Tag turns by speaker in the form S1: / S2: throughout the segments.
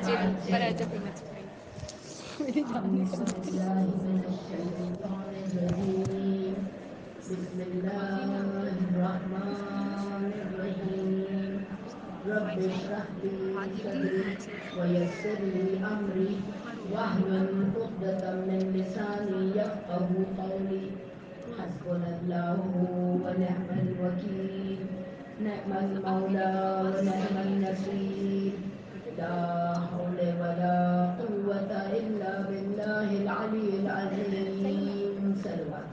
S1: عاجل فرجه المجمعين. میری جان
S2: أعوذ بالله من الشيطان الرجيم. بسم الله الرحمن الرحيم. رب اشرح لي صدري ويسر لي أمري واحلل عقدة من لساني يفقه قولي. حسبنا الله ونعم الوكيل، نعم المولى ونعم النصير. لا حول ولا قوة إلا بالله العلي العظيم. صلوات.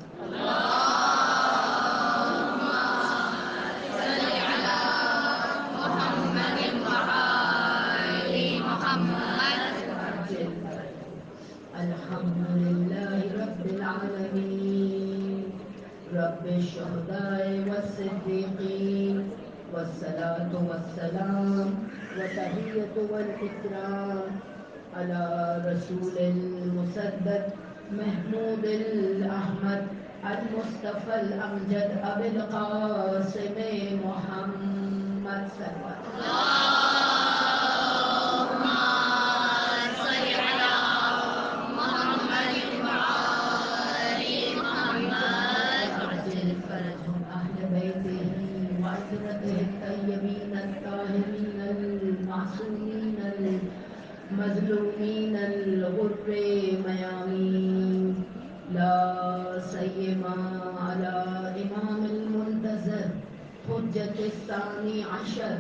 S2: الحمد لله رب العالمين، رب الشهداء والصديقين، والصلاة والسلام والتحية والإكرام على رسول المسدد محمود الأحمد المصطفى الأمجد أبي القاسم محمد صلى الله عليه وسلم. فرجهم أهل بيته وعترته الطيبين الطاهرين المعصومين المظلومين الغر ميامين. لا سيما على إمام المنتظر حجة الثاني عشر.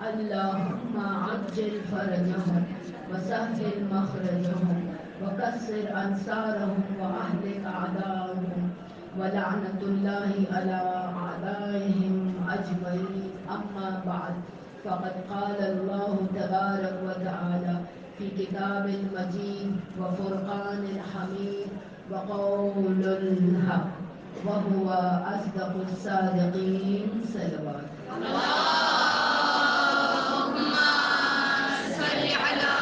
S2: اللهم عجل فرجهم وسهل مخرجهم وكسر أنصارهم وأهلك أعداءهم ولعنة الله على أعدائهم أجمعين. أما بعد، فقد قال الله تبارك وتعالى في كتاب المجيد وفرقان الحميد وقول الحق وهو أصدق الصادقين. صلوات. اللهم صل على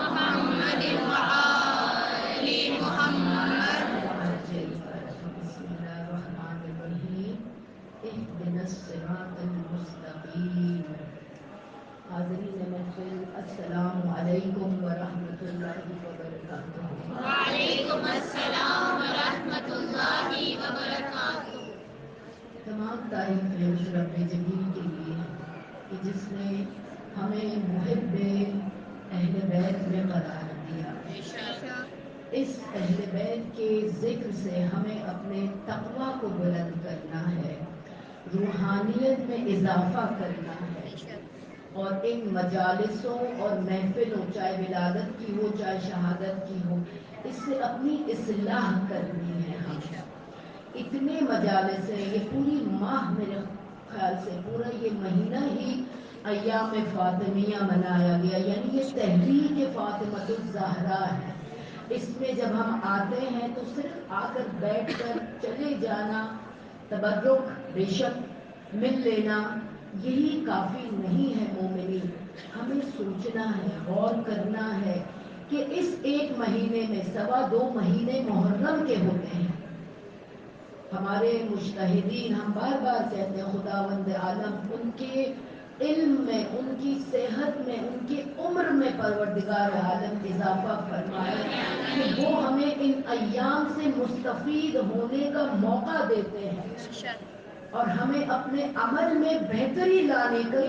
S2: محمد وآل محمد. بسم الله الرحمن الرحيم. اهدنا الصراط المستقيم. حاضرین محفل، السلام علیکم ورحمۃ اللہ وبرکاتہ.
S1: وعلیکم السلام ورحمۃ اللہ وبرکاتہ.
S2: تمام تعریفیں اس رب جمیل کے لیے کہ جس نے ہمیں محب اہل بیت میں قرار دیا. اس اہل بیت کے ذکر سے ہمیں اپنے تقویٰ کو بلند کرنا ہے، روحانیت میں اضافہ کرنا ہے، اور ان مجالسوں اور محفلوں، چاہے ولادت کی ہو چاہے شہادت کی ہو، اس سے اپنی اصلاح کرنی ہے. ہم اتنے مجالس ہیں، یہ پوری ماہ میرے خیال سے پورا یہ مہینہ ہی ایام فاطمیہ منایا گیا، یعنی یہ تحریک فاطمۃ الزہرا ہے. اس میں جب ہم آتے ہیں تو صرف آ کر بیٹھ کر چلے جانا، تبرک بے شک مل لینا، یہی کافی نہیں ہے. مومنین، ہمیں سوچنا ہے، غور کرنا ہے کہ اس ایک مہینے میں 2.25 مہینے محرم کے ہوتے ہیں. ہمارے مجتہدین، ہم بار بار کہتے ہیں خداوند عالم ان کے علم میں، ان کی صحت میں، ان کی عمر میں پروردگار عالم اضافہ فرمائے کہ وہ ہمیں ان ایام سے مستفید ہونے کا موقع دیتے ہیں اور ہمیں اپنے عمل میں بہتری لانے کی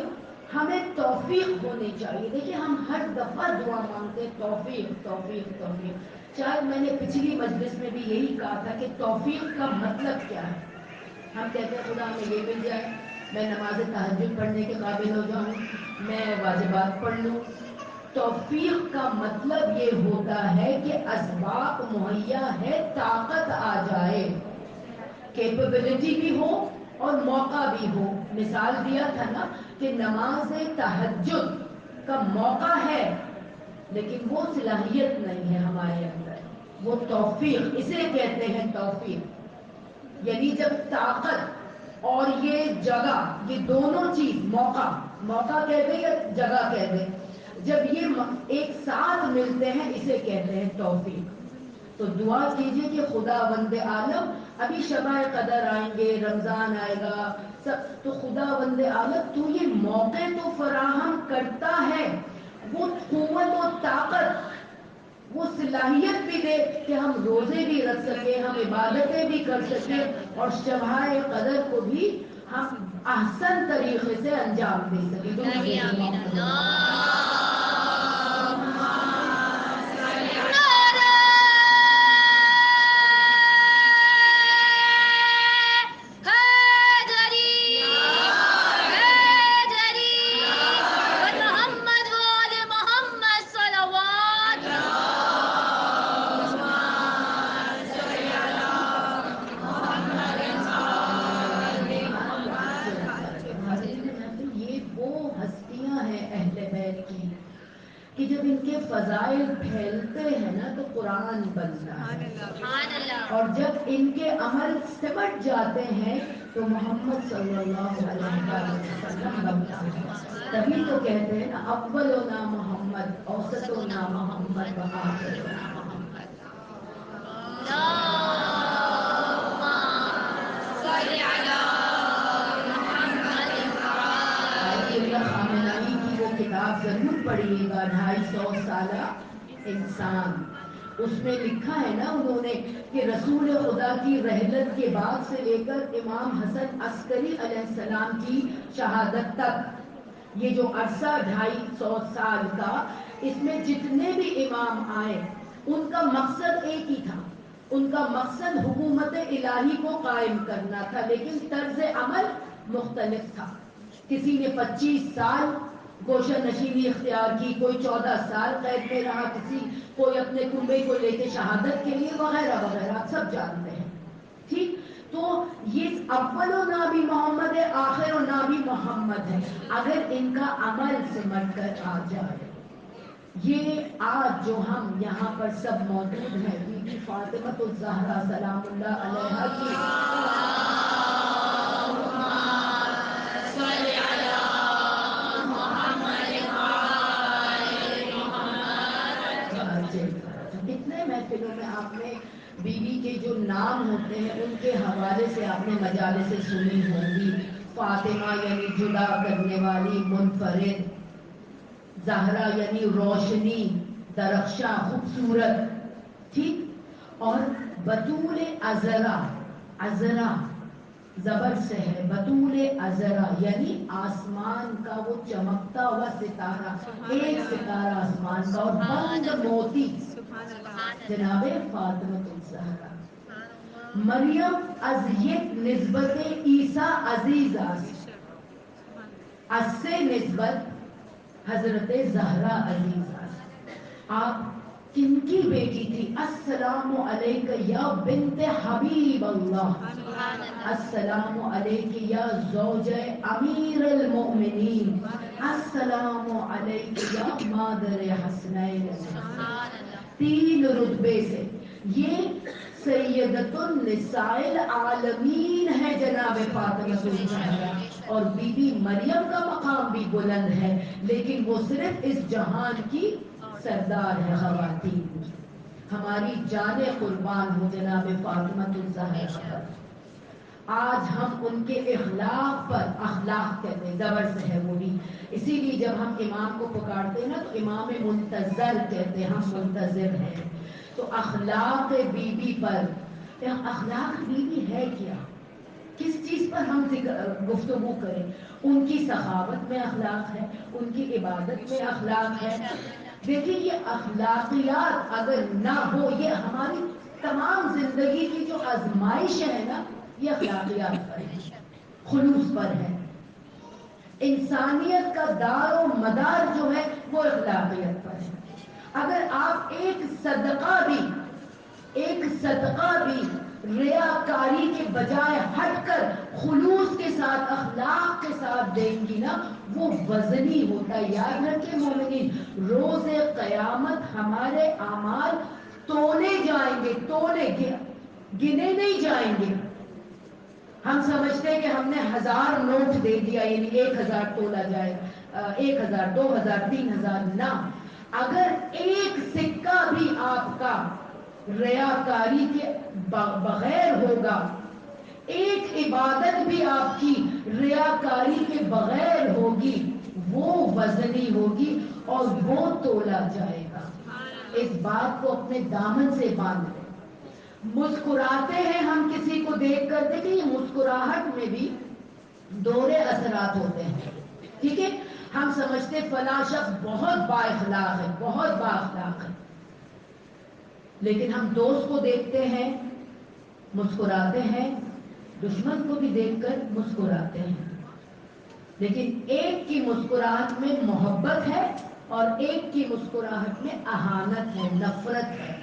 S2: ہمیں توفیق ہونی چاہیے. دیکھیے، ہم ہر دفعہ دعا مانگتے ہیں توفیق توفیق توفیق. شاید میں نے پچھلی مجلس میں بھی یہی کہا تھا کہ توفیق کا مطلب کیا ہے. ہم کہتے ہیں خدا ہمیں یہ مل جائے، میں نماز تہجد پڑھنے کے قابل ہو جاؤں، میں واجبات پڑھ لوں. توفیق کا مطلب یہ ہوتا ہے کہ اسباب مہیا ہے، طاقت آ جائے، کیپیبلٹی بھی ہو اور موقع بھی ہو. مثال دیا تھا نا کہ نماز تہجد کا موقع ہے لیکن وہ صلاحیت نہیں ہے ہمارے اندر. وہ توفیق، اسے کہتے ہیں توفیق. یعنی جب طاقت اور یہ جگہ، یہ دونوں چیز، موقع کہہ دیں یا جگہ کہہ دیں، جب یہ ایک ساتھ ملتے ہیں اسے کہتے ہیں توفیق. تو دعا کیجئے کہ خداوند عالم، ابھی شبہ قدر آئیں گے، رمضان آئے گا سب، تو خداوند عالم تو یہ موقع تو فراہم کرتا ہے وہ قوت و طاقت، وہ صلاحیت بھی دے کہ ہم روزے بھی رکھ سکیں، ہم عبادتیں بھی کر سکیں اور شبائے قدر کو بھی ہم احسن طریقے سے انجام دے سکیں. یہ وہ ہستیاں ہیں اہل بیت کی کہ جب ان کے فضائل پھیلتے ہیں نا تو قرآن بنتا ہے، اور جب ان کے عمل سمٹ جاتے ہیں تو محمد صلی اللہ علیہ وسلم بنتا ہے. تبھی تو کہتے ہیں نا اولنا محمد، اوسطنا محمد و آخرنا محمد. خامنائی کی وہ کتاب ضرور پڑھیے گا، 250 سالہ انسان. اس میں لکھا ہے نا انہوں نے کہ رسول خدا کی رحلت کے بعد سے لے کر امام حسن عسکری علیہ السلام کی شہادت تک یہ جو عرصہ 250 سال کا، اس میں جتنے بھی امام آئے ان کا مقصد ایک ہی تھا. ان کا مقصد حکومت الہی کو قائم کرنا تھا، لیکن طرز عمل مختلف تھا. کسی نے 25 سال گوشہ نشینی اختیار کی، کوئی 14 سال قید میں رہا، کوئی اپنے کنبے کو لے کے شہادت کے لیے، وغیرہ وغیرہ، آپ سب جانتے ہیں. ٹھیک، تو یہ اول و نبی محمد ہے، آخر و نبی محمد ہے. اگر ان کا عمل سمٹ کر آ جائے، یہ آج جو ہم یہاں پر سب موجود ہیں، بی بی فاطمہ الزہرا سلام اللہ علیہا کی کتنے محفلوں میں آپ نے بی بی کے جو نام ہوتے ہیں ان کے حوالے سے آپ نے مجالس سے سنی ہوں گی. فاطمہ یعنی جدا کرنے والی، منفرد. زہرا یعنی روشنی، درخشاں، خوبصورت. ٹھیک، اور بطول عذرا، عذرا زبر سے ہے، بطول عذرا یعنی آسمان کا وہ چمکتا ہوا ستارہ، ایک ستارہ آسمان کا، اور بند موتی جناب فاطمہ الزہرا. مریم از یک نسبت عیسیٰ عزیز است، از سے نسبت حضرت زہرا عزیز است. آپ کن کی بیٹی تھی؟ السلام علیک یا بنت حبیب اللہ، السلام علیک یا زوج امیر المؤمنین، السلام علیک یا مادر حسنین. 3 رتبے سے یہ سیدۃ النساء العالمین ہے جناب فاطمہ الزہرا. اور بی بی مریم کا مقام بھی بلند ہے، لیکن وہ صرف اس جہان کی سردار ہے. خواتین ہماری جان قربان ہو جناب فاطمہ الزہرا پر. آج ہم ان کے اخلاق پر، اخلاق کہتے ہیں، زبر سے ہے وہ بھی، اسی لیے جب ہم امام کو پکارتے ہیں نا تو امام منتظر کہتے ہیں، ہم منتظر ہیں. تو اخلاق بی بی پر، اخلاق بی بی ہے کیا؟ کس چیز پر ہم گفتگو کریں؟ ان کی سخاوت میں اخلاق ہے، ان کی عبادت میں اخلاق ہے. دیکھیں یہ اخلاقیات اگر نہ ہو، یہ ہماری تمام زندگی کی جو آزمائش ہے نا، یہ اخلاقیات پر ہے، خلوص پر ہے. انسانیت کا دار و مدار جو ہے وہ اخلاقیات پر ہے. اگر آپ ایک صدقہ بھی ریاکاری کے بجائے ہٹ کر خلوص کے ساتھ، اخلاق کے ساتھ دیں گی نا، وہ وزنی ہوتا ہے. یاد رکھیں مومنین، روز قیامت ہمارے اعمال تولے جائیں گے، گنے نہیں جائیں گے. ہم سمجھتے ہیں کہ ہم نے 1000 نوٹ دے دیا یعنی 1000 تولا جائے، 1000 2000 3000. نہ، اگر ایک سکہ بھی آپ کا ریاکاری کے بغیر ہوگا، ایک عبادت بھی آپ کی ریاکاری کے بغیر ہوگی، وہ وزنی ہوگی. اور وہ تولا جائے گا. اس بات کو اپنے دامن سے باندھ لیں. مسکراتے ہیں ہم کسی کو دیکھ کر, دیکھیں یہ مسکراہٹ میں بھی دورے اثرات ہوتے ہیں. ٹھیک ہے, ہم سمجھتے فلاں شخص بہت با اخلاق ہے, بہت با اخلاق ہے, لیکن ہم دوست کو دیکھتے ہیں مسکراتے ہیں, دشمن کو بھی دیکھ کر مسکراتے ہیں. لیکن ایک کی مسکراہٹ میں محبت ہے اور ایک کی مسکراہٹ میں اہانت ہے, نفرت ہے.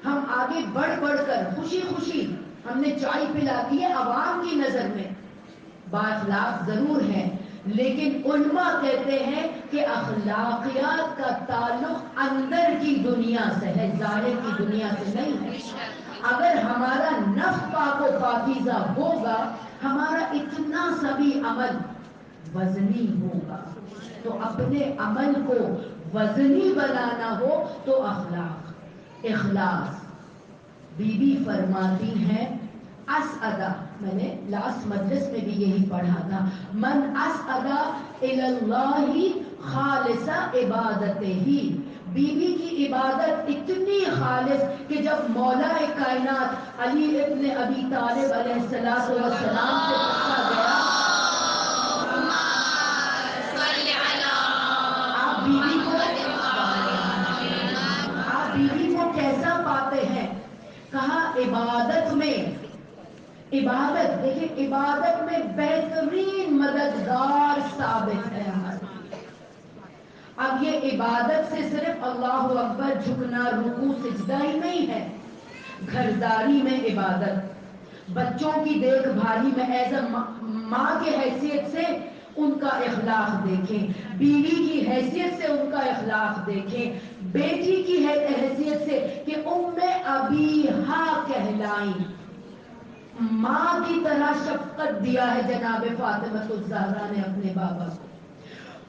S2: ہم آگے بڑھ بڑھ کر خوشی خوشی ہم نے چائے پلا دی ہے, عوام کی نظر میں بااخلاق ضرور ہے, لیکن علماء کہتے ہیں کہ اخلاقیات کا تعلق اندر کی دنیا سے ہے, ظاہر کی دنیا سے نہیں ہے. اگر ہمارا نفس پاک و پاکیزہ ہوگا, ہمارا اتنا سا بھی عمل وزنی ہوگا. تو اپنے عمل کو وزنی بنانا ہو تو اخلاق, اخلاص. بی بی فرماتی ہیں اسعدا, میں نے لاسٹ مجلس میں بھی یہی پڑھا تھا, من اسعدا اللہ خالص عبادتہ ہی. بی بی کی عبادت اتنی خالص کہ جب مولا کائنات علی ابن ابی طالب علیہ السلام سے پوچھا گیا آپ بیوی کو کیسا پاتے ہیں, کہا عبادت میں. عبادت دیکھیں, عبادت میں بہترین مددگار ثابت ہے ہماری. اب یہ عبادت سے صرف اللہ اکبر جھکنا رکوع سجدہ ہی نہیں ہے, گھرداری میں عبادت, بچوں کی دیکھ بھالی میں ایز اے ماں کے حیثیت سے ان کا اخلاق دیکھیں, بیوی کی حیثیت سے ان کا اخلاق دیکھیں, بیٹی کی حیثیت سے کہ ام ابیہا کہلائیں. ماں کی طرح شفقت دیا ہے جناب فاطمہ الزہرا نے اپنے بابا کو.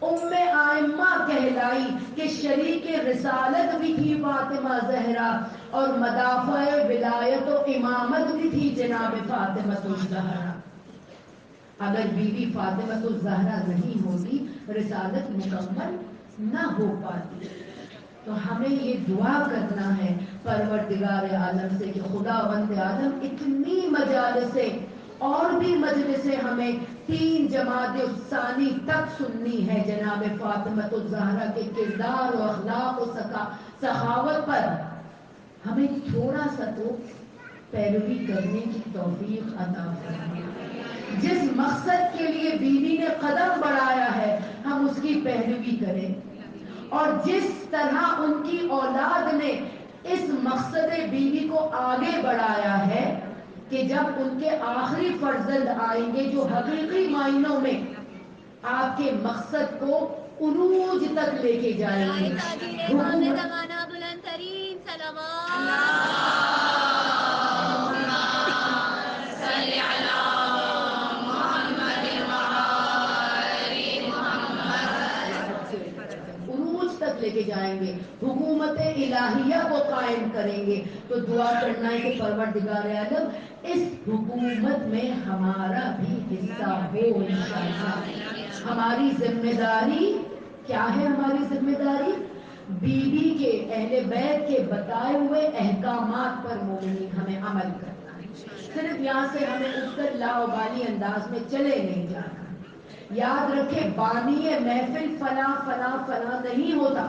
S2: ام آئمہ کہلائی کہ شریک رسالت بھی تھی فاطمہ زہرا, اور مدافع ولایت و امامت بھی تھی جناب فاطمہ الزہرا. اگر بیوی فاطمہ الزہرا نہیں ہوتی, رسالت مکمل نہ ہو پاتی. تو ہمیں یہ دعا کرنا ہے پروردگار عالم سے کہ خداوند عالم اتنی مجالسیں اور بھی مجلسیں ہمیں 3 جمادی الثانی تک سننی ہے جناب فاطمہ الزہرا کے کردار و اخلاق و سخاوت پر. ہمیں تھوڑا سا تو پیروی کرنے کی توفیق عطا فرمائے. جس مقصد کے لیے بیوی نے قدم بڑھایا ہے ہم اس کی پیروی کریں, اور جس طرح ان کی اولاد نے اس مقصد بیوی کو آگے بڑھایا ہے کہ جب ان کے آخری فرزند آئیں گے جو حقیقی معنوں میں آپ کے مقصد کو عروج تک لے کے جائیں گے. عروج تک لے کے جائیں گے, حکومت الہیہ کو قائم کریں گے. تو دعا کرنا ہے کہ پروردگار عالم اس حکومت میں ہمارا بھی حصہ ہو انشاءاللہ. ہماری ذمہ داری کیا ہے, ہماری ذمہ داری بیوی کے اہل بیت کے بتائے ہوئے احکامات پر مومنین ہمیں عمل کرنا ہے. صرف یہاں سے ہمیں اٹھ کر لاابالی انداز میں چلے نہیں جانا. یاد رکھے بانی محفل فلاں فلاں فلاں نہیں ہوتا,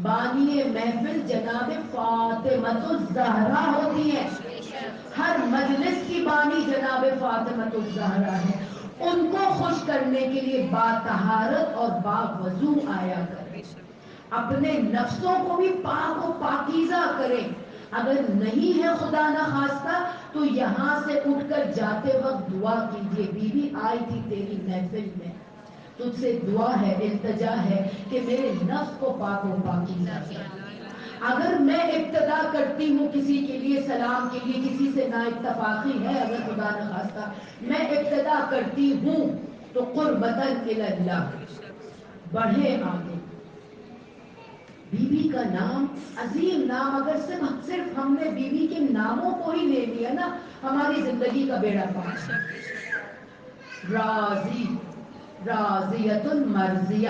S2: بانی محفل جناب فاطمہ الزہرا ہوتی ہے. ہر مجلس کی بانی جناب فاطمہ الزہرا ہے. ان کو خوش کرنے کے لیے با طہارت اور با وضو آیا کریں, اپنے نفسوں کو بھی پاک و پاکیزہ کریں. اگر نہیں ہے خدا نہ خواستہ تو یہاں سے اٹھ کر جاتے وقت دعا کیجئے, بیوی آئی تھی تیری محفل میں, تجھ سے دعا ہے, التجا ہے کہ میرے نفس کو پاک و پاکیزہ کر. اگر میں ابتدا کرتی ہوں کسی کے لیے سلام کے لیے, کسی سے نا اتفاقی ہے اگر خدا نہ خواستہ میں ابتدا کرتی ہوں تو قربتاً اللہ بڑھے آگے. بیوی کا نام عظیم نام, اگر صرف ہم نے بیوی کے ناموں کو ہی لے لیا نا ہماری زندگی کا بیڑا پار. راضی, راضیۃ المرضیہ,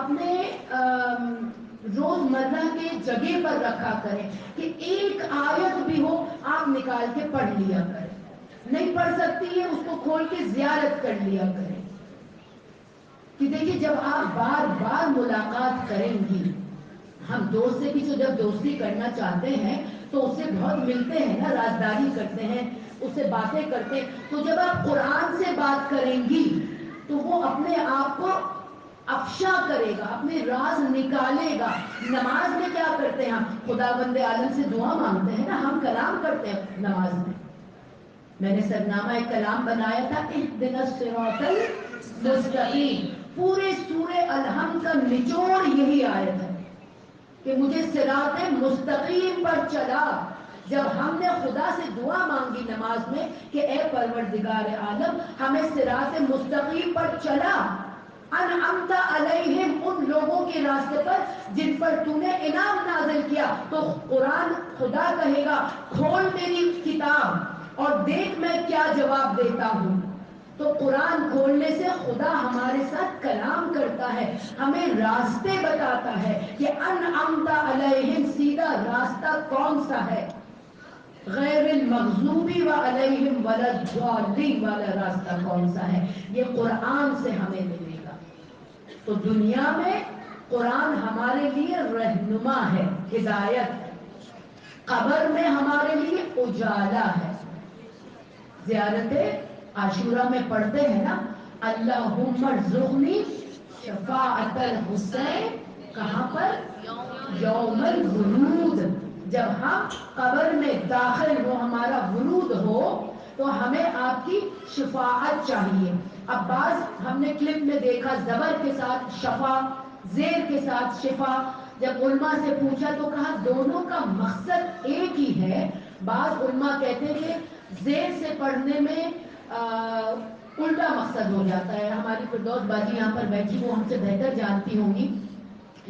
S2: اپنے روزمرہ کے جگہ پر رکھا کریں کہ ایک آیت بھی ہو آپ نکال کے پڑھ لیا کریں. نہیں پڑھ سکتی ہے اس کو کھول کے زیارت کر لیا کریں. کہ دیکھیے جب آپ بار بار ملاقات کریں گی، ہم دوست سے بھی جو جب دوستی کرنا چاہتے ہیں تو اس سے بہت ملتے ہیں نا، رازداری کرتے ہیں، اس سے باتیں کرتے ہیں. تو جب آپ قرآن سے بات کریں گی تو وہ اپنے آپ کو افشا کرے گا، اپنے راز نکالے گا. نماز میں کیا کرتے ہیں ہم؟ خدا بند عالم سے دعا مانگتے ہیں نا، ہم کلام کرتے ہیں نماز میں. میں نے سرنامہ ایک کلام بنایا تھا، اهدنا الصراط المستقیم. پورے سورہ الحمد کا نچوڑ یہی آیت ہے کہ مجھے صراط مستقیم پر چلا. جب ہم نے خدا سے دعا مانگی نماز میں کہ اے پروردگار عالم ہمیں صراط مستقیم پر چلا، انعمت علیہم، ان لوگوں کے راستے پر جن پر تو نے انعام نازل کیا. تو قرآن خدا کہے گا کھول میری کتاب اور دیکھ میں کیا جواب دیتا ہوں. تو قرآن کھولنے سے خدا ہمارے ساتھ کلام کرتا ہے، ہمیں راستے بتاتا ہے کہ انعمت علیہم سیدھا راستہ کون سا ہے، غیر المغضوبی علیہم ولا الضالین والا راستہ کون سا ہے. یہ قرآن سے ہمیں ملے گا. تو دنیا میں قرآن ہمارے لیے رہنما ہے، ہدایت ہے. قبر میں ہمارے لیے اجالا ہے. زیارت عاشورہ میں پڑھتے ہیں نا، اللہم ارزقنی شفاعت الحسین، کہاں پر؟ یوم الورود. جب ہم قبر میں داخل ہو، ہمارا ورود ہو تو ہمیں آپ کی شفاعت چاہیے. اب بعض ہم نے کلپ میں دیکھا زبر کے ساتھ شفا، زیر کے ساتھ شفا. جب علماء سے پوچھا تو کہا دونوں کا مقصد ایک ہی ہے. بعض علماء کہتے ہیں کہ زیر سے پڑھنے میں الٹا مقصد ہو جاتا ہے. ہماری فردوس باجی یہاں پر بیٹھی، وہ ہم سے بہتر جانتی ہوں گی.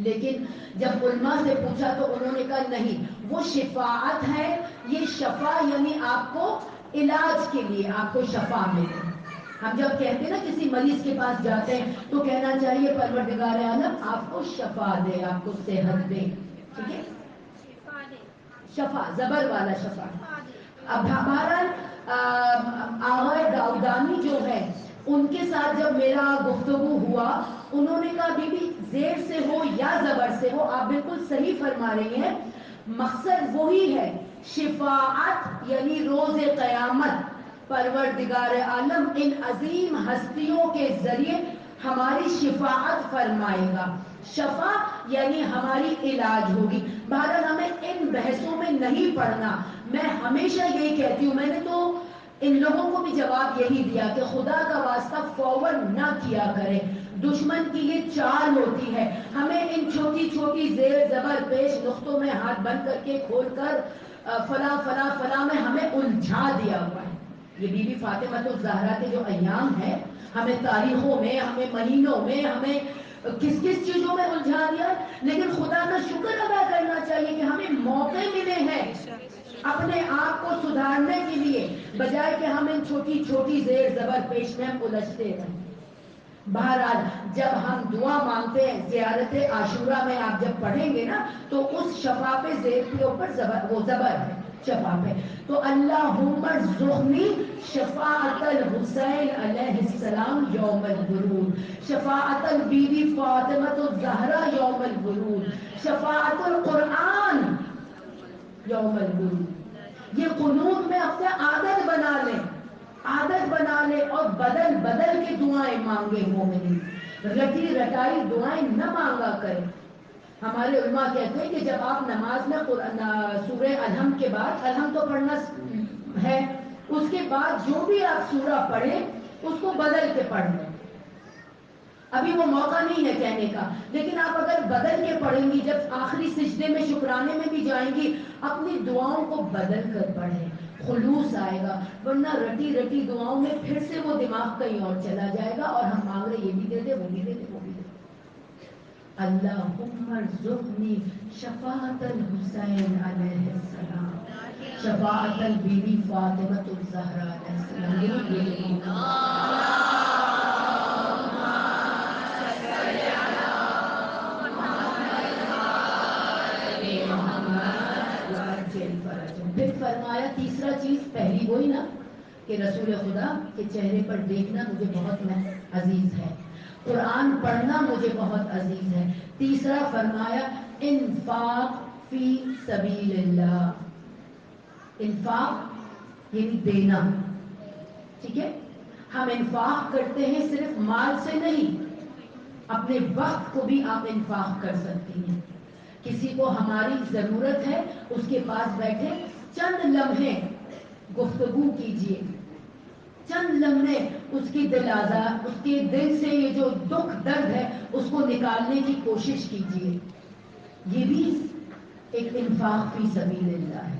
S2: لیکن جب علماء سے پوچھا تو انہوں نے کہا نہیں، وہ شفاعت ہے. یہ شفا یعنی آپ کو علاج کے لیے آپ کو شفا ملے. ہم جب کہتے ہیں نا کسی مریض کے پاس جاتے ہیں تو کہنا چاہیے پروردگار عالم آپ کو شفا دے، آپ کو صحت دے. ٹھیک ہے، شفا زبر والا شفا. اب ہمارا آغا داؤدانی جو ہے ان کے ساتھ جب میرا گفتگو ہوا، انہوں نے کہا بی بی زیر سے ہو یا زبر سے ہو، آپ بالکل صحیح فرما رہی ہیں، مقصد وہی ہے. شفاعت یعنی روز قیامت پروردگار عالم ان عظیم ہستیوں کے ذریعے ہماری شفاعت فرمائے گا. شفا یعنی ہماری علاج ہوگی. بہرحال ہمیں ان بحثوں میں نہیں پڑھنا. میں ہمیشہ یہی کہتی ہوں، میں نے تو ان لوگوں کو بھی جواب یہی دیا کہ خدا کا واسطہ فارورڈ نہ کیا کریں. دشمن کی یہ چال ہوتی ہے، ہمیں ان چھوٹی چھوٹی زیر زبر پیش نقطوں میں ہاتھ بند کر کے کھول کر فلاں فلاں فلاں میں ہمیں الجھا دیا ہوا ہے. یہ بی بی فاطمہ الزہرا کے جو ایام ہیں، ہمیں تاریخوں میں، ہمیں مہینوں میں، ہمیں کس کس چیزوں میں الجھا دیا. لیکن خدا کا شکر ادا کرنا چاہیے کہ ہمیں موقع ملے ہیں اپنے آپ کو سدھارنے کے لیے، بجائے کہ ہم ان چھوٹی چھوٹی زیر زبر پیش میں الجھتے رہیں. بہرحال جب ہم دعا مانگتے ہیں زیارت عاشورہ میں آپ جب پڑھیں گے نا تو اس شفا پہ زیر کے اوپر زبر، وہ زبر ہے شفا پہ. تو اللہم ارزقنی شفاعت الحسین علیہ السلام یوم الورود، شفاعت البی بی فاطمہ الزہرا یوم الورود، شفاعت القرآن یوم الورود. یہ قنوت میں اپنے عادت بنا لیں، عادت بنا لیں اور بدل بدل کے دعائیں مانگے. مومنین رٹی رٹائی دعائیں نہ مانگا کریں. ہمارے علماء کہتے ہیں کہ جب آپ نماز میں سورہ الحمد کے بعد، الحمد تو پڑھنا ہے، اس کے بعد جو بھی آپ سورہ پڑھیں اس کو بدل کے پڑھ لیں. ابھی وہ موقع نہیں ہے کہنے کا، لیکن آپ اگر بدل کے پڑھیں گی، جب آخری سجدے میں شکرانے میں بھی جائیں گی اپنی دعاؤں کو بدل کر پڑھیں، خلوص آئے گا. ورنہ رٹی رٹی دعاؤں میں پھر سے وہ دماغ کہیں اور چلا جائے گا اور ہم مانگ رہے یہ بھی دے دے، وہ بھی دے دے، وہ بھی دے دے. اللہم ارزقنی شفاعت الحسین علیہ السلام، شفاعت البی بی فاطمہ الزہرا علیہ السلام. پھر فرمایا تیسرا چیز، پہلی وہی نا کہ رسول خدا کے چہرے پر دیکھنا مجھے بہت عزیز ہے، قرآن پڑھنا مجھے بہت عزیز ہے۔ تیسرا فرمایا انفاق فی سبیل اللہ، انفاق یعنی دینا، ٹھیک ہے؟ ہم انفاق کرتے ہیں صرف مال سے نہیں، اپنے وقت کو بھی آپ انفاق کر سکتی ہیں۔ کسی کو ہماری ضرورت ہے، اس کے پاس بیٹھے چند لمحے گفتگو کیجیے، چند لمحے اس کی دل آزار، اس کے دل سے یہ جو دکھ درد ہے اس کو نکالنے کی کوشش کیجیے، یہ بھی ایک انفاق فی سبیل اللہ ہے۔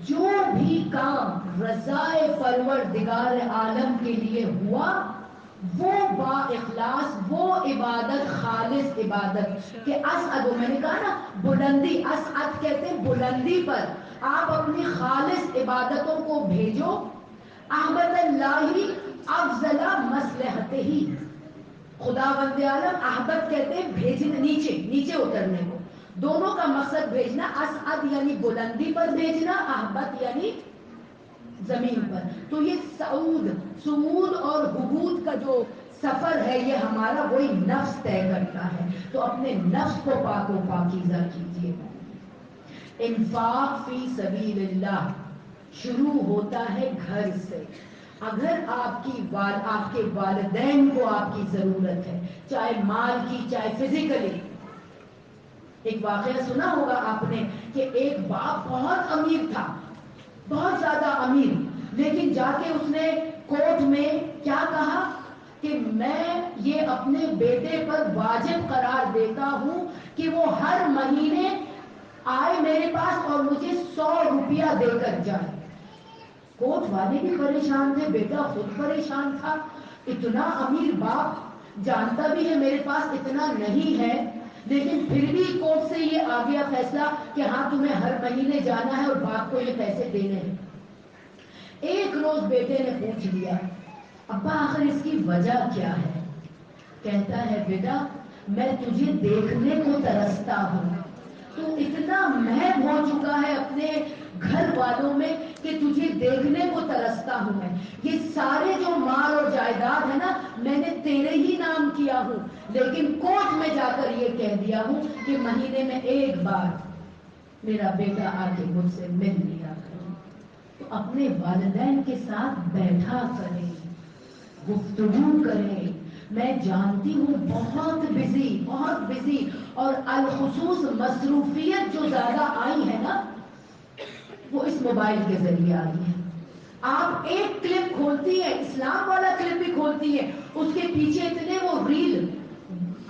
S2: جو بھی کام رضائے پروردگار عالم کے لیے ہوا وہ با اخلاص، وہ عبادت خالص عبادت کہ اسعد، میں نے کہا نا بلندی، اسعد کہتے ہیں بلندی پر، آپ اپنی خالص عبادتوں کو بھیجو، احمد اللہ افضل مصلحت ہی، خدا بند عالم احبت کہتے ہیں بھیجنے، نیچے نیچے اترنے کو، دونوں کا مقصد بھیجنا، اسعد یعنی بلندی پر بھیجنا، احبت یعنی زمین پر۔ تو یہ صعود اور حبوط کا جو سفر ہے یہ ہمارا وہی نفس طے کرتا ہے، تو اپنے نفس کو پاک و پاکیزہ کیجیے۔ انفاق فی سبیل اللہ شروع ہوتا ہے گھر سے۔ اگر آپ کے والدین کو آپ کی ضرورت ہے، چاہے مال کی چاہے فزیکلی، ایک واقعہ سنا ہوگا آپ نے کہ ایک باپ بہت امیر تھا، بہت زیادہ امیر، لیکن جا کے اس نے کورٹ میں کیا کہا کہ میں یہ اپنے بیٹے پر واجب قرار دیتا ہوں کہ وہ ہر مہینے آئے میرے پاس اور مجھے 100 روپیہ دے کر جائے۔ کورٹ والے بھی پریشان تھے، بیٹا خود پریشان تھا، اتنا امیر باپ جانتا بھی ہے میرے پاس اتنا نہیں ہے، لیکن پھر بھی کورٹ سے یہ آ گیا فیصلہ کہ ہاں تمہیں ہر مہینے جانا ہے اور باپ کو یہ پیسے دینے ہیں۔ ایک روز بیٹے نے پوچھ لیا ابا آخر اس کی وجہ کیا ہے؟ کہتا ہے بیٹا میں تجھے دیکھنے کو ترستا ہوں، تو اتنا محب ہو چکا ہے اپنے گھر والوں میں کہ تجھے دیکھنے کو ترستا ہوں میں، یہ سارے جو مال اور جائیداد ہے نا میں نے تیرے ہی نام کیا ہوں، لیکن کورٹ میں جا کر یہ کہہ دیا ہوں کہ مہینے میں ایک بار میرا بیٹا آ کے مجھ سے مل لیا کرے۔ تو اپنے والدین کے ساتھ بیٹھا کریں، گفتگو کریں۔ میں جانتی ہوں بہت بزی اور الخصوص مصروفیت جو زیادہ آئی ہے نا وہ اس موبائل کے ذریعے آئی ہے۔ آپ ایک کلپ کھولتی ہیں، اسلام والا کلپ بھی کھولتی ہیں، اس کے پیچھے اتنے وہ ریل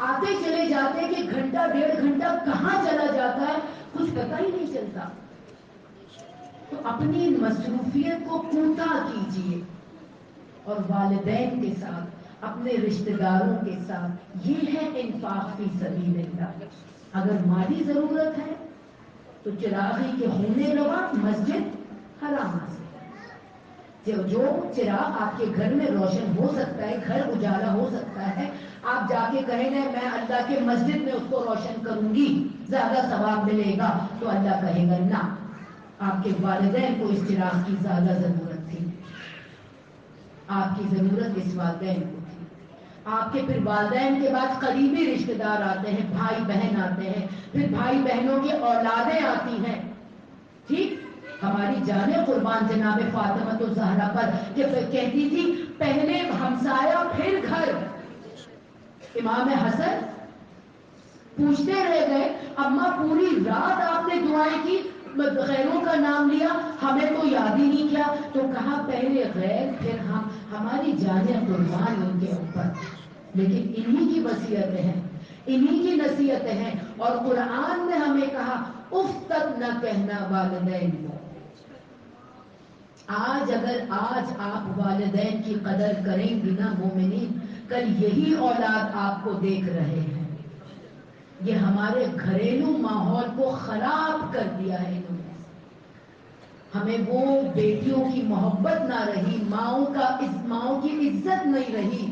S2: آتے چلے جاتے ہیں کہ گھنٹہ 1.5 گھنٹہ کہاں چلا جاتا ہے کچھ پتہ ہی نہیں چلتا۔ تو اپنی مصروفیت کو پورا کیجیے اور والدین کے ساتھ، اپنے رشتہ داروں کے ساتھ، یہ ہے انفاق فی سبیل اللہ۔ اگر مالی ضرورت ہے تو چراغی کے ہونے روا مسجد حرام سے، جو چراغ آپ کے گھر میں روشن ہو سکتا ہے، گھر اجالا ہو سکتا ہے، آپ جا کے کہیں گے میں اللہ کے مسجد میں اس کو روشن کروں گی زیادہ ثواب ملے گا، تو اللہ کہے گا نہ، آپ کے والدین کو اس چراغ کی زیادہ ضرورت تھی، آپ کی ضرورت اس والدین کو تھی۔ آپ کے پھر والدین کے بعد قریبی رشتہ دار آتے ہیں، بھائی بہن آتے ہیں، پھر بھائی بہنوں کی اولادیں آتی ہیں، ٹھیک؟ ہماری جانیں قربان جناب فاطمہ الزہرا پر کہ کہتی تھی پہلے ہمسایا پھر گھر۔ امام حسن پوچھتے رہ گئے اماں پوری رات آپ نے دعائیں کی، غیروں کا نام لیا، ہمیں تو یاد ہی نہیں کیا، تو کہا پہلے غیر پھر ہم، ہماری جانیں قربان ان کے اوپر، لیکن انہی کی وصیتیں ہیں، انہی کی نصیحتیں ہیں، اور قرآن نے ہمیں کہا اف تک نہ کہنا والدین کو۔ اگر آج آپ والدین کی قدر کریں گی نا مومنین، کل یہی اولاد آپ کو دیکھ رہے ہیں۔ یہ ہمارے گھریلو ماحول کو خراب کر دیا ہے انہوں نے، ہمیں وہ بیٹیوں کی محبت نہ رہی، ماؤں کی عزت نہیں رہی۔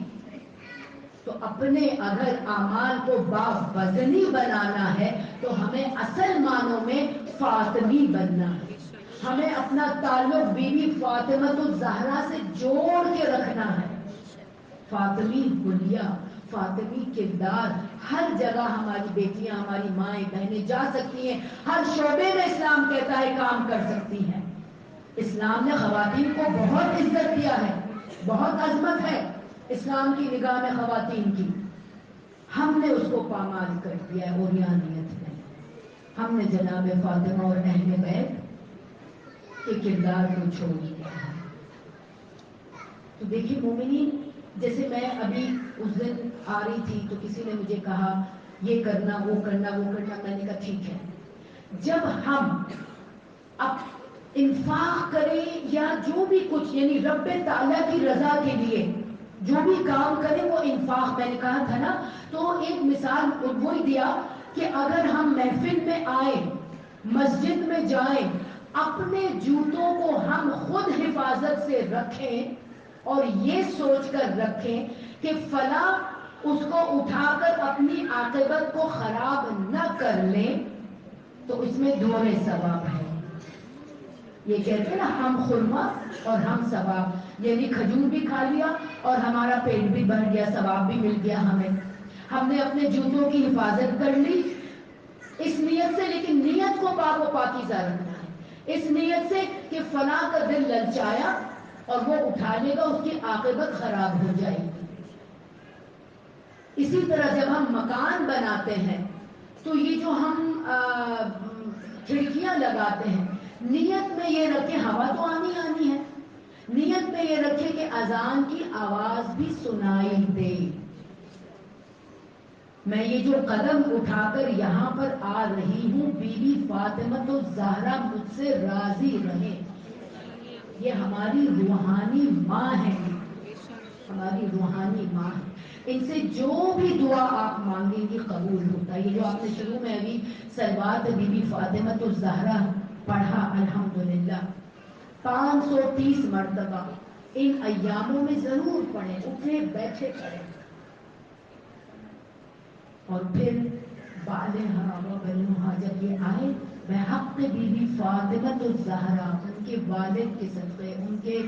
S2: تو اپنے اگر اعمال کو باوزنی بنانا ہے تو ہمیں اصل معنوں میں فاطمی بننا ہے. ہمیں اپنا تعلق بیوی فاطمہ الزہرا سے جوڑ کے رکھنا ہے. فاطمی حلیہ، فاطمی کردار ہر جگہ ہماری بیٹیاں، ہماری مائیں بہنیں جا سکتی ہیں. ہر شعبے میں اسلام کہتا ہے کام کر سکتی ہیں. اسلام نے خواتین کو بہت عزت دیا ہے، بہت عظمت ہے اسلام کی نگاہ میں خواتین کی. ہم نے اس کو پامال کر دیا ہے اوریانیت میں. ہم نے جناب فاطمہ اور اہل بیت کے کردار کو چھوڑ دیا ہے. تو دیکھیے مومنین، جیسے میں ابھی اس دن آ رہی تھی تو کسی نے مجھے کہا یہ کرنا وہ کرنا وہ کرنا. میں نے کہا ٹھیک ہے، جب ہم اب انفاق کریں یا جو بھی کچھ یعنی رب تعالیٰ کی رضا کے لیے جو بھی کام کریں وہ انفاق، میں نے کہا تھا نا. تو ایک مثال وہی دیا کہ اگر ہم محفل میں آئیں، مسجد میں جائیں، اپنے جوتوں کو ہم خود حفاظت سے رکھیں اور یہ سوچ کر رکھیں کہ فلاں اس کو اٹھا کر اپنی عاقبت کو خراب نہ کر لیں، تو اس میں دوہرے ثواب ہے. یہ کہتے ہیں نا ہم خرما اور ہم ثواب، یعنی کھجور بھی کھا لیا اور ہمارا پیٹ بھی بھر گیا، ثواب بھی مل گیا ہمیں. ہم نے اپنے جوتوں کی حفاظت کر لی اس نیت سے، لیکن نیت کو پاک و پاکیزہ رکھنا ہے. اس نیت سے کہ فلاں کا دل للچایا اور وہ اٹھا لے گا، اس کی عاقبت خراب ہو جائے گی. اسی طرح جب ہم مکان بناتے ہیں تو یہ جو ہم کھڑکیاں لگاتے ہیں، نیت میں یہ رکھیں ہوا تو آنی ہے، نیت میں یہ رکھیں کہ اذان کی آواز بھی سنائی دے. میں یہ جو قدم اٹھا کر یہاں پر آ رہی ہوں، بیوی فاطمہ الزہرا مجھ سے راضی رہے. یہ ہماری روحانی ماں ہے، ہماری روحانی ماں ہے. ان سے جو بھی دعا آپ مانگیں گی قبول ہوتا ہے. یہ جو آپ نے شروع میں ابھی صلوات بی بی فاطمہ الزہرا پڑھا، الحمدللہ 530 مرتبہ ان ایاموں میں ضرور پڑھیں، اٹھے بیٹھے پڑھیں. اور پھر بالہا و بنوہا جب یہ آئے، بحق بی بی فاطمہ الزہرا، ان کے والد کے صدقے، ان کے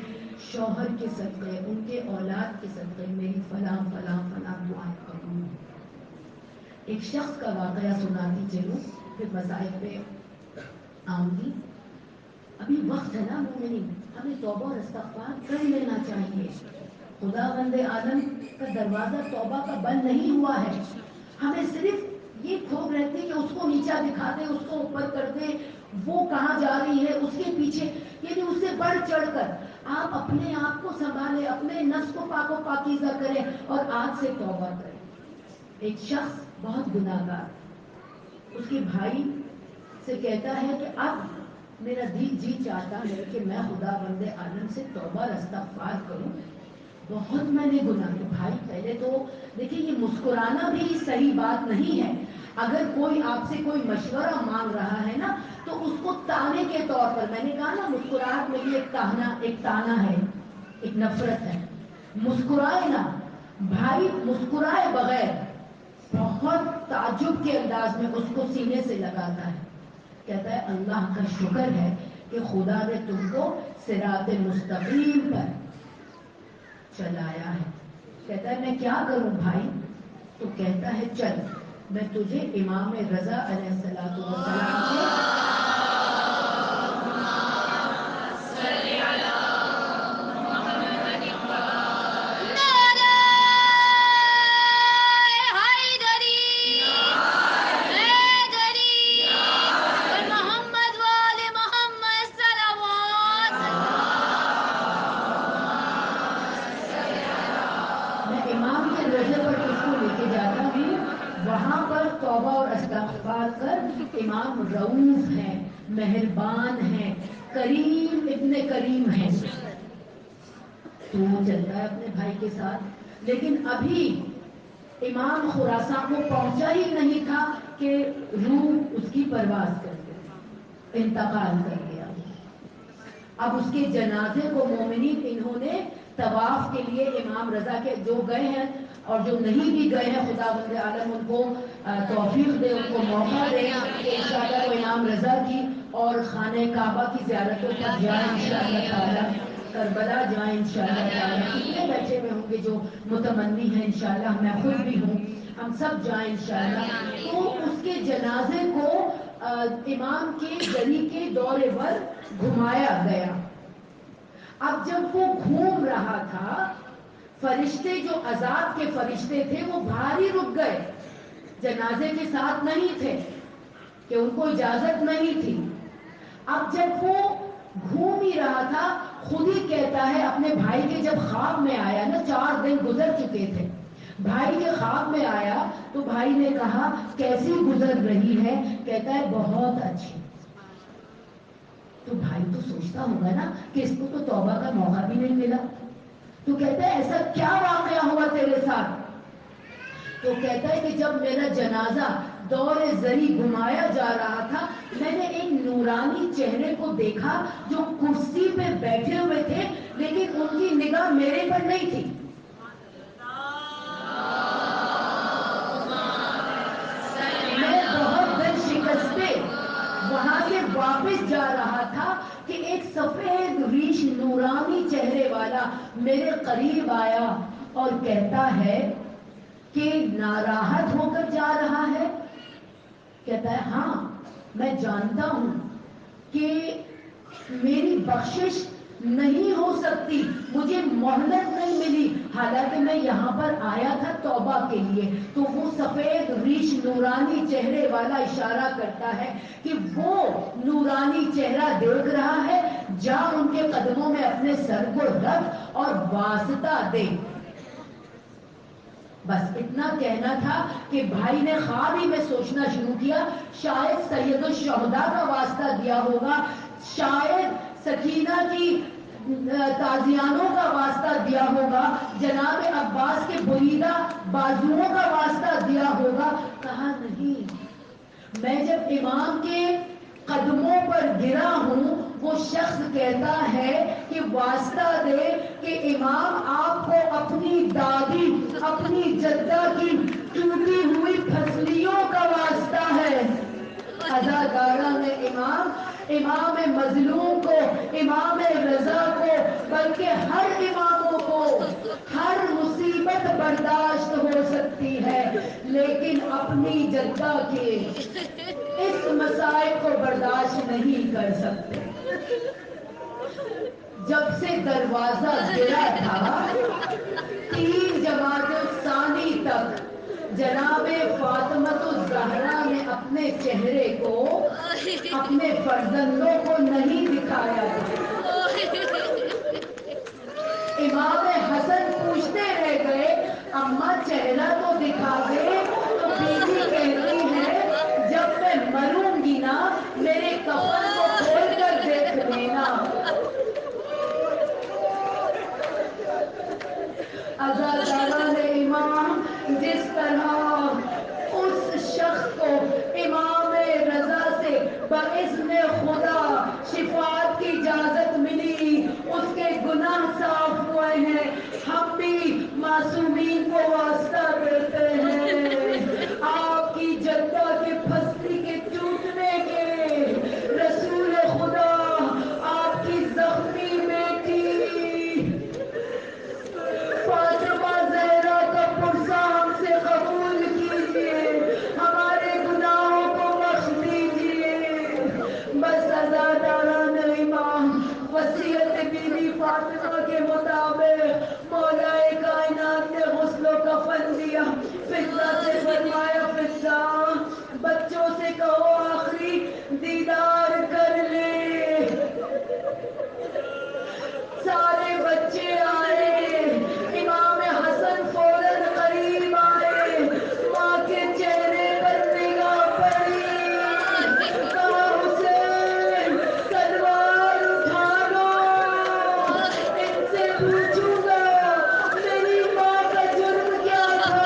S2: شوہر کے صدقے، ان کے اولاد کے صدقے میری فلاں فلاں فلاں دعائیں قبول ہوں. ایک شخص کا واقعہ سناتی چلوں، پھر مسائل پہ آؤں گی. ابھی وقت ہے نا مومنین، ہمیں توبہ اور استغفار کر لینا چاہیے. خدا بند عالم کا دروازہ توبہ کا بند نہیں ہوا ہے. ہمیں صرف یہ کھوج رہتی ہے کہ اس کو نیچا دکھا دیں، اس کو اوپر کر دیں، وہ کہاں جا رہی ہے اس کے پیچھے، یعنی اس سے بڑھ چڑھ کر آپ اپنے آپ کو سنبھالیں، اپنے نفس کو پاک و پاکیزہ کریں اور آج سے توبہ کریں. ایک شخص بہت گناہگار اس کے بھائی سے کہتا ہے کہ اب میرا دل جی چاہتا ہے کہ میں خدا بند عالم سے توبہ اور استغفار کروں، بہت میں نے گناہ کیا. بھائی پہلے تو دیکھیں یہ مسکرانا بھی صحیح بات نہیں ہے. اگر کوئی آپ سے کوئی مشورہ مانگ رہا ہے نا تو اس کو تانے کے طور پر، میں نے کہا نا مسکراہٹ میں بھی ایک تانا ہے، ایک نفرت ہے. مسکرائے نا بھائی، مسکرائے بغیر بہت تعجب کے انداز میں اس کو سینے سے لگاتا ہے. کہتا ہے اللہ کا شکر ہے کہ خدا نے تم کو صراط مستقیم پر چلایا ہے. کہتا ہے میں کیا کروں بھائی؟ تو کہتا ہے چل میں تجھے امام رضا علیہ السلام سے توبہ اور استغفار کر. امام رؤوف ہیں، مہربان ہیں، کریم ابن کریم ہیں. تو وہ چلتا ہے اپنے بھائی کے ساتھ. لیکن ابھی امام خراسان کو پہنچا ہی نہیں تھا کہ روح اس کی پرواز کر گئی، انتقال کر گیا. اب اس کے جنازے کو مومنین انہوں نے طواف کے لیے امام رضا کے جو گئے ہیں اور جو نہیں بھی گئے ہیں خداوند عالم ان کو توفیق دے، ان کو موقع دے کہ انشاءاللہ وہ امام رضا کی اور خانہ کعبہ کی زیارتوں پر جائیں انشاءاللہ تعالی، کربلا جائیں انشاءاللہ تعالی. کتنے بیٹھے ہوئے ہوں گے جو متمنی ہیں انشاءاللہ، میں خود بھی ہوں، ہم سب جائیں انشاءاللہ. تو اس کے جنازے کو امام کے گلی کے دورے پر گھمایا گیا. اب جب وہ گھوم رہا تھا، فرشتے جو عذاب کے فرشتے تھے وہ باہر ہی رک گئے، جنازے کے ساتھ نہیں تھے کہ ان کو اجازت نہیں تھی. اب جب وہ گھوم ہی رہا تھا، خود ہی کہتا ہے اپنے بھائی کے جب خواب میں آیا نا، 4 دن گزر چکے تھے، بھائی کے خواب میں آیا تو بھائی نے کہا کیسی گزر رہی ہے؟ کہتا ہے بہت اچھی. تو بھائی تو سوچتا ہوگا نا کہ اس کو تو توبہ کا موقع بھی نہیں ملا. تو کہتا ہے ایسا کیا واقعہ ہوا تیرے ساتھ؟ تو کہتا ہے کہ جب میرا جنازہ دور زری گھمایا جا رہا تھا، میں نے ایک نورانی چہرے کو دیکھا جو کرسی پہ بیٹھے ہوئے تھے، لیکن ان کی نگاہ میرے پر نہیں تھی. میں بہت دل شکستے وہاں سے واپس جا رہا تھا کہ ایک سفید ریش نورانی چہرے والا میرے قریب آیا اور کہتا ہے کہ ناراحت ہو کر جا رہا ہے. کہتا ہے ہاں میں جانتا ہوں کہ میری بخشش نہیں ہو سکتی، مجھے مہلت نہیں ملی، حالانکہ میں یہاں پر آیا تھا توبہ کے لیے. تو وہ سفید ریش نورانی چہرے والا اشارہ کرتا ہے کہ وہ نورانی چہرہ دیکھ رہا ہے، جا ان کے قدموں میں اپنے سر کو رکھ اور واسطہ دے. بس اتنا کہنا تھا کہ بھائی نے خواب ہی میں سوچنا شروع کیا، شاید سید الشہداء کا واسطہ دیا ہوگا، شاید سکینہ کی تازیانوں کا واسطہ دیا ہوگا، جناب عباس کے بریدہ بازوؤں کا واسطہ دیا ہوگا. کہا نہیں، میں جب امام کے قدموں پر گرا ہوں، وہ شخص کہتا ہے کہ واسطہ دے کہ امام آپ کو اپنی دادی، اپنی جدہ کی ٹوٹی ہوئی پھسلیوں کا واسطہ ہے. عزاداران امام مظلوم کو، امام رضا کو، بلکہ ہر اماموں کو ہر مصیبت برداشت ہو سکتی ہے، لیکن اپنی جدہ کے اس مسائل کو برداشت نہیں کر سکتے. جب سے دروازہ گرا تھا 3 جمادی الثانی تک جناب فاطمۃ الزہرا نے اپنے چہرے کو اپنے فرزندوں کو نہیں دکھایا تھا. امام حسن پوچھتے رہ گئے اماں چہرہ تو دکھا دے. تو بیوی کہتی ہے جب میں مروں گی نا میرے کفن کو کھول کر دیکھ لینا. عزاداران امام جس طرح اس شخص کو امام رضا سے باذن خدا شفاعت کی اجازت ملی، اس کے گناہ صاف ہوئے ہیں، ہم بھی معصومین کو واسطہ دیتے ہیں. آپ کی جدہ کے پھسلی کے ٹوٹنے کے، رسول خدا آپ کی زخمی بیٹی فاطمہ زہرا کا پرسہ ہم سے قبول کیجیے، ہمارے گناہوں کو بخش دیجیے. بس عزاداران امام وصیت بی بی فاطمہ کے مطابق مولا کائنات نے غسل و کفن دیا. فضہ سے فرمایا فضہ بچوں سے کہو آخری دیدار کر لے. سارے بچے آئے، امام حسن فوراً قریب آئے، ماں کے چہرے پر نگاہ پڑی، کہا حسین تلوار اٹھا لو، ان سے پوچھوں گا میری ماں کا جرم کیا تھا.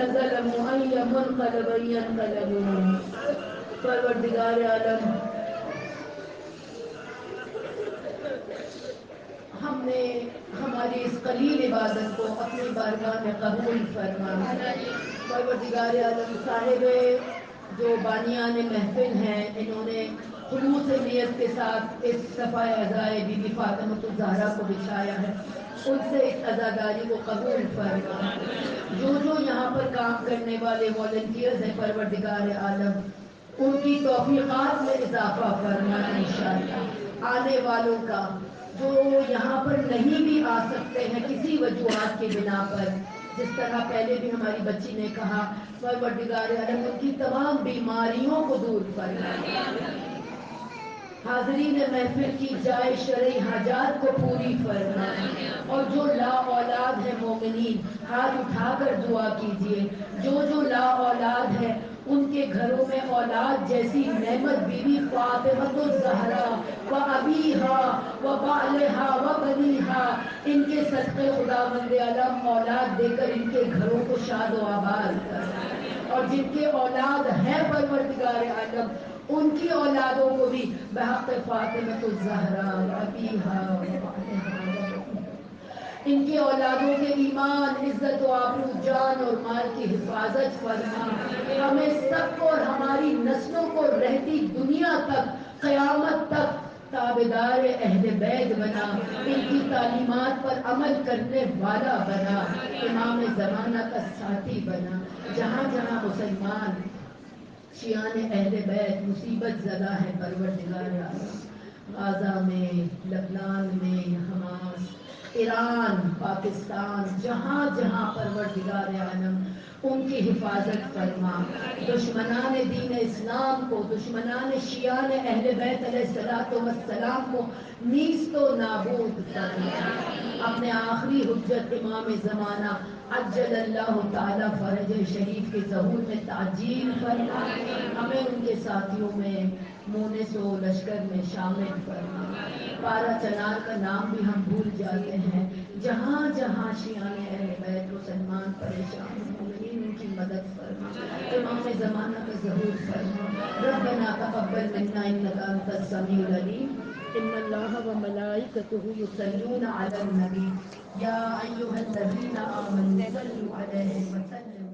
S2: ظلموا أي منقلب ينقلبون. پروردگار عالم، ہم نے ہماری اس قلیل عبادت کو اپنی بارگاہ میں قبول فرما. پروردگار عالم، صاحب جو بانیان محفل ہیں، انہوں نے خلوص نیت کے ساتھ اس صفحہ عزائے بی بی فاطمۃ الزہرا کو بچھایا ہے، ان سے اس عزاداری کو قبول فرما. جو یہاں پر کام کرنے والے والنٹیئرز ہیں، پروردگار عالم، ان کی توفیقات میں اضافہ فرما انشاءاللہ. آنے والوں کا جو یہاں پر نہیں بھی آ سکتے ہیں کسی وجوہات کی بنا پر، جس طرح پہلے بھی ہماری بچی نے کہا، پروردگار عالم ان کی تمام بیماریوں کو دور فرما. حاضرین محفل کی جائے شرعی حاجات کو پوری فرما. اور جو لا اولاد ہے مومنین، ہاتھ اٹھا کر دعا کیجئے. جو لا اولاد ہے ان کے گھروں میں اولاد جیسی نعمت بی بی فاطمۃ الزہرا و ابیہا و بعلہا و بنیہا، ان کے صدقے خداوند عالم اولاد دے کر ان کے گھروں کو شاد و آباد کر. اور جن کے اولاد ہے پروردگار عالم، ان کی اولادوں کو بھی بحق فاطمۃ الزہرا و ابیہا و بعلہا و بنیہا، ان کی اولادوں کے ایمان، عزت و آبرو، جان اور مال کی حفاظت فرما. ہمیں سب کو اور ہماری نسلوں کو رہتی دنیا تک، قیامت تک تابعدار اہل بیت بنا، ان کی تعلیمات پر عمل کرنے والا بنا، امام زمانہ کا ساتھی بنا. جہاں جہاں مسلمان شیعان اہل بیت مصیبت زدہ ہے، پروردگار عالم، غازہ میں، لبنان میں، حماس، ایران، پاکستان، جہاں جہاں پروردگار عالم ان کی حفاظت فرما. دشمنان دین اسلام کو، دشمنان شیعان اہل بیت علیہ السلام کو نیست و نابود فرما. اپنے آخری حجت امام زمانہ عجل اللہ تعالی فرج شریف کے ظہور میں تعجیل فرما. ہمیں ان کے ساتھیوں میں، مونس و لشکر میں شامل فرما. پارا چنار کا نام بھی ہم بھول جاتے ہیں. جہاں جہاں شیعان اہل بیت مسلمان پریشان ہیں، مومنین ان کی مدد فرما. امام زمانہ کا ظہور فرما. ربنا تقبل منا انک انت السمیع العلیم. ان اللہ و ملائکتہ یصلون علی النبی یا ایھا الذین آمنوا صلوا علیہ وسلم